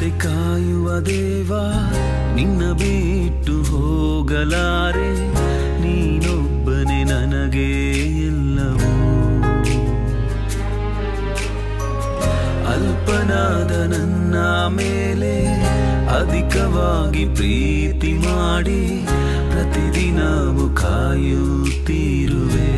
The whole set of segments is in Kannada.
ಕಣ್ಣಂತೆ ಕಾಯುವ ದೇವ, ನಿನ್ನ ಬಿಟ್ಟು ಹೋಗಲಾರೆ, ನೀನೊಬ್ಬನೇ ನನಗೆ ಎಲ್ಲವೂ. ಅಲ್ಪನಾದ ನನ್ನ ಮೇಲೆ ಅಧಿಕವಾಗಿ ಪ್ರೀತಿ ಮಾಡಿ ಪ್ರತಿದಿನವೂ ಕಾಯುತ್ತಿರುವೆ.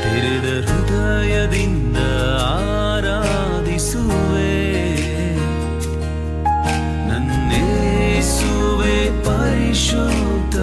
ತೆರೆದ ಹೃದಯದಿಂದ ಆರಾಧಿಸುವೆ, ನನ್ನೇಸುವೆ ಪರಿಶುದ್ಧ.